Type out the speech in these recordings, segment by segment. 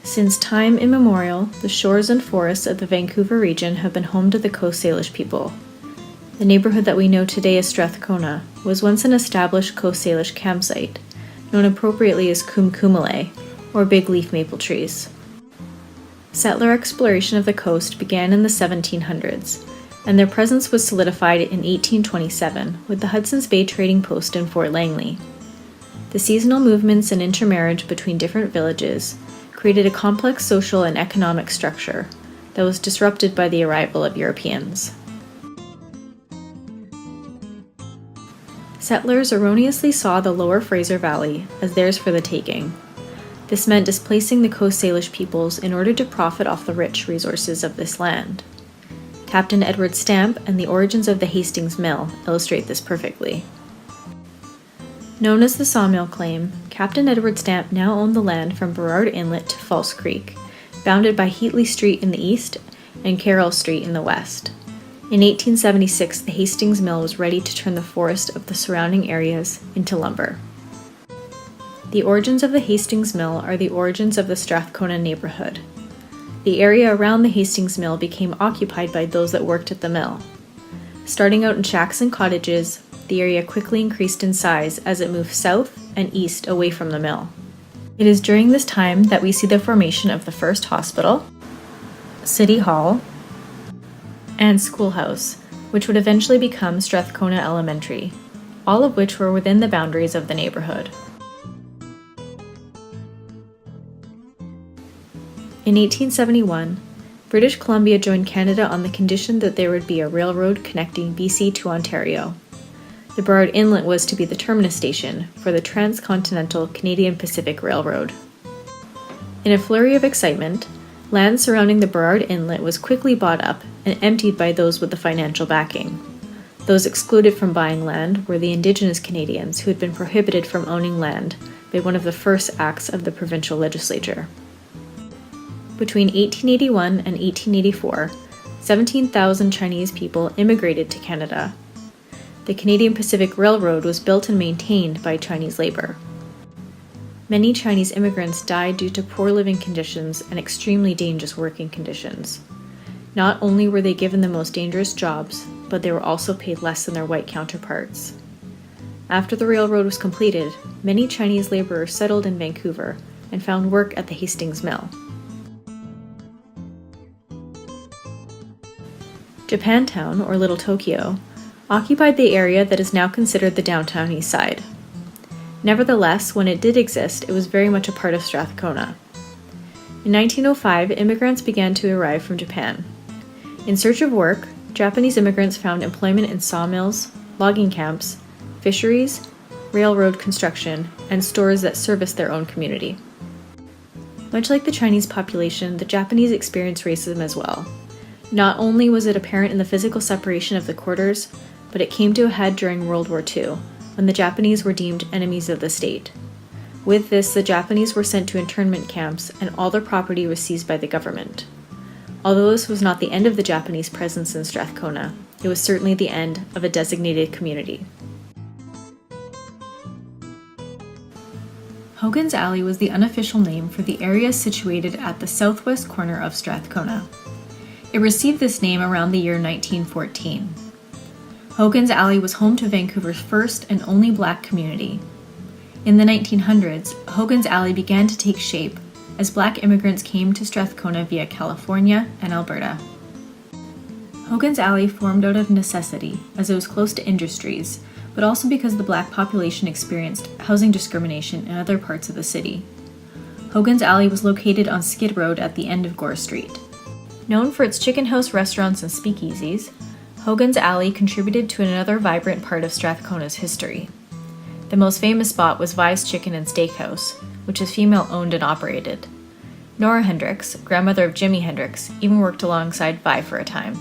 Since time immemorial, the shores and forests of the Vancouver region have been home to the Coast Salish people. The neighborhood that we know today as Strathcona was once an established Coast Salish campsite, known appropriately as Kumkumale, or big leaf maple trees. Settler exploration of the coast began in the 1700s, and their presence was solidified in 1827 with the Hudson's Bay Trading Post in Fort Langley. The seasonal movements and intermarriage between different villages created a complex social and economic structure that was disrupted by the arrival of Europeans. Settlers erroneously saw the lower Fraser Valley as theirs for the taking. This meant displacing the Coast Salish peoples in order to profit off the rich resources of this land. Captain Edward Stamp and the origins of the Hastings Mill illustrate this perfectly. Known as the Sawmill Claim, Captain Edward Stamp now owned the land from Burrard Inlet to False Creek, bounded by Heatley Street in the east and Carroll Street in the west. In 1876, the Hastings Mill was ready to turn the forest of the surrounding areas into lumber. The origins of the Hastings Mill are the origins of the Strathcona neighborhood. The area around the Hastings Mill became occupied by those that worked at the mill. Starting out in shacks and cottages, the area quickly increased in size as it moved south and east away from the mill. It is during this time that we see the formation of the first hospital, city hall, and schoolhouse, which would eventually become Strathcona Elementary, all of which were within the boundaries of the neighborhood. In 1871, British Columbia joined Canada on the condition that there would be a railroad connecting BC to Ontario. The Burrard Inlet was to be the terminus station for the Transcontinental Canadian Pacific Railroad. In a flurry of excitement, land surrounding the Burrard Inlet was quickly bought up and emptied by those with the financial backing. Those excluded from buying land were the Indigenous Canadians who had been prohibited from owning land by one of the first acts of the provincial legislature. Between 1881 and 1884, 17,000 Chinese people immigrated to Canada. The Canadian Pacific Railroad was built and maintained by Chinese labor. Many Chinese immigrants died due to poor living conditions and extremely dangerous working conditions. Not only were they given the most dangerous jobs, but they were also paid less than their white counterparts. After the railroad was completed, many Chinese laborers settled in Vancouver and found work at the Hastings Mill. Japantown, or Little Tokyo, occupied the area that is now considered the downtown east side. Nevertheless, when it did exist, it was very much a part of Strathcona. In 1905, immigrants began to arrive from Japan. In search of work, Japanese immigrants found employment in sawmills, logging camps, fisheries, railroad construction, and stores that serviced their own community. Much like the Chinese population, the Japanese experienced racism as well. Not only was it apparent in the physical separation of the quarters, but it came to a head during World War II, when the Japanese were deemed enemies of the state. With this, the Japanese were sent to internment camps, and all their property was seized by the government. Although this was not the end of the Japanese presence in Strathcona, it was certainly the end of a designated community. Hogan's Alley was the unofficial name for the area situated at the southwest corner of Strathcona. It received this name around the year 1914. Hogan's Alley was home to Vancouver's first and only Black community. In the 1900s, Hogan's Alley began to take shape as Black immigrants came to Strathcona via California and Alberta. Hogan's Alley formed out of necessity as it was close to industries, but also because the Black population experienced housing discrimination in other parts of the city. Hogan's Alley was located on Skid Road at the end of Gore Street. Known for its chicken house restaurants and speakeasies, Hogan's Alley contributed to another vibrant part of Strathcona's history. The most famous spot was Vi's Chicken and Steakhouse, which is female-owned and operated. Nora Hendricks, grandmother of Jimi Hendrix, even worked alongside Vi for a time.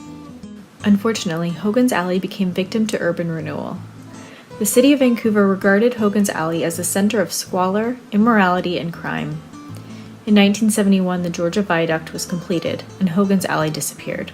Unfortunately, Hogan's Alley became victim to urban renewal. The city of Vancouver regarded Hogan's Alley as a center of squalor, immorality, and crime. In 1971, the Georgia Viaduct was completed, and Hogan's Alley disappeared.